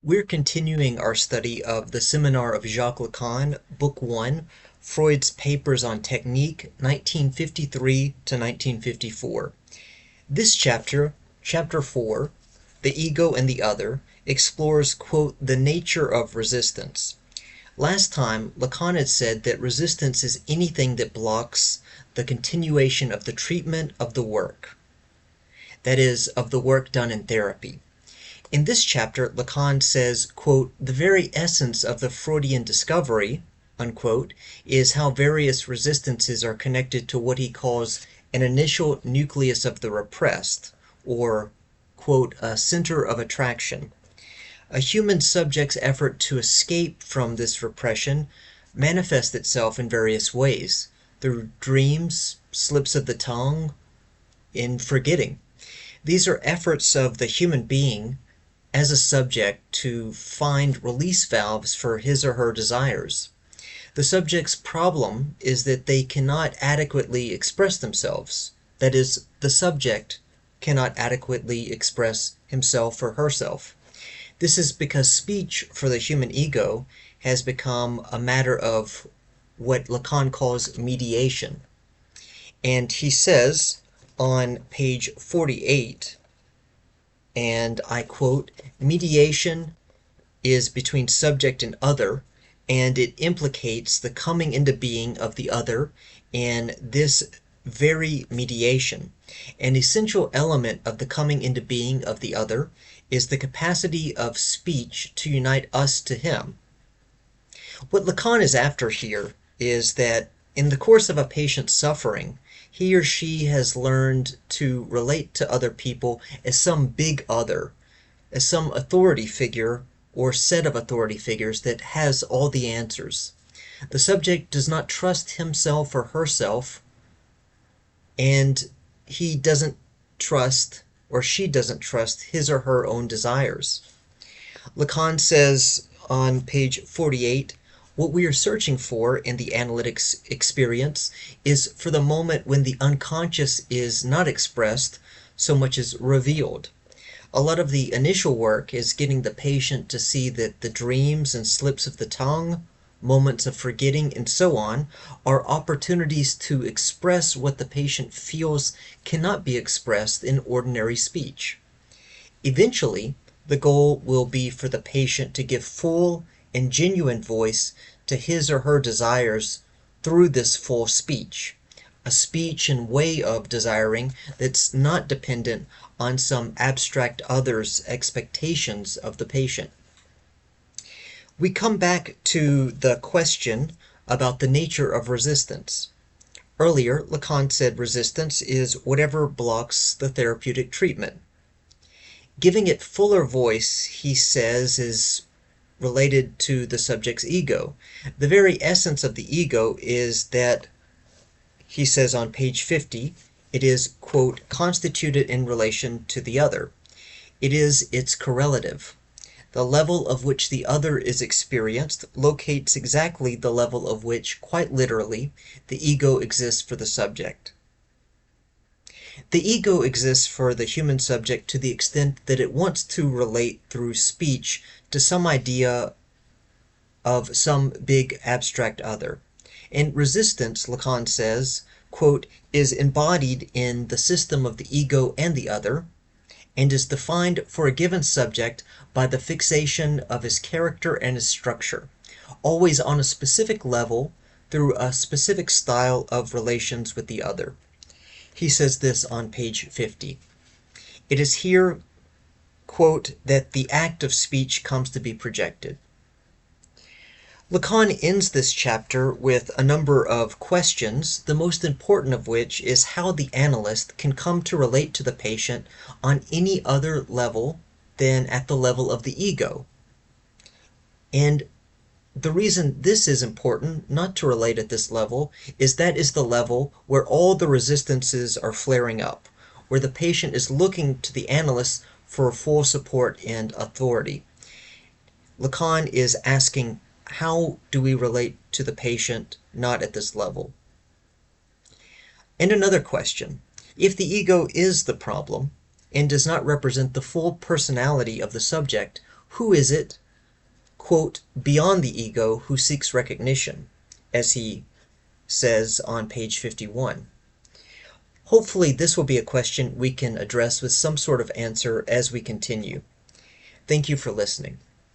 We're continuing our study of the Seminar of Jacques Lacan, Book 1, Freud's Papers on Technique, 1953 to 1954. This chapter, Chapter 4, The Ego and the Other, explores, quote, the nature of resistance. Last time, Lacan had said that resistance is anything that blocks the continuation of the treatment of the work, that is, of the work done in therapy. In this chapter, Lacan says, quote, the very essence of the Freudian discovery, unquote, is how various resistances are connected to what he calls an initial nucleus of the repressed, or, quote, a center of attraction. A human subject's effort to escape from this repression manifests itself in various ways, through dreams, slips of the tongue, in forgetting. These are efforts of the human being as a subject to find release valves for his or her desires. The subject's problem is that they cannot adequately express themselves. That is, the subject cannot adequately express himself or herself. This is because speech for the human ego has become a matter of what Lacan calls mediation. And he says on page 48, and I quote, mediation is between subject and other, and it implicates the coming into being of the other and this very mediation. An essential element of the coming into being of the other is the capacity of speech to unite us to him. What Lacan is after here is that in the course of a patient's suffering, he or she has learned to relate to other people as some big other, as some authority figure or set of authority figures that has all the answers. The subject does not trust himself or herself, and he doesn't trust or she doesn't trust his or her own desires. Lacan says on page 48, what we are searching for in the analytic experience is for the moment when the unconscious is not expressed so much as revealed. A lot of the initial work is getting the patient to see that the dreams and slips of the tongue, moments of forgetting, and so on, are opportunities to express what the patient feels cannot be expressed in ordinary speech. Eventually, the goal will be for the patient to give full and genuine voice to his or her desires through this full speech, a speech and way of desiring that's not dependent on some abstract other's expectations of the patient. We come back to the question about the nature of resistance. Earlier, Lacan said resistance is whatever blocks the therapeutic treatment. Giving it fuller voice, he says, is related to the subject's ego. The very essence of the ego is that, he says on page 50, it is, quote, constituted in relation to the other. It is its correlative. The level of which the other is experienced locates exactly the level of which, quite literally, the ego exists for the subject. The ego exists for the human subject to the extent that it wants to relate through speech to some idea of some big abstract other. And resistance, Lacan says, quote, is embodied in the system of the ego and the other, and is defined for a given subject by the fixation of his character and his structure, always on a specific level through a specific style of relations with the other. He says this on page 50. It is here, quote, that the act of speech comes to be projected. Lacan ends this chapter with a number of questions, the most important of which is how the analyst can come to relate to the patient on any other level than at the level of the ego. And the reason this is important, not to relate at this level, is that is the level where all the resistances are flaring up, where the patient is looking to the analyst for full support and authority. Lacan is asking, how do we relate to the patient not at this level? And another question, if the ego is the problem and does not represent the full personality of the subject, Who is it, quote, beyond the ego who seeks recognition, as he says on page 51? Hopefully this will be a question we can address with some sort of answer as we continue. Thank you for listening.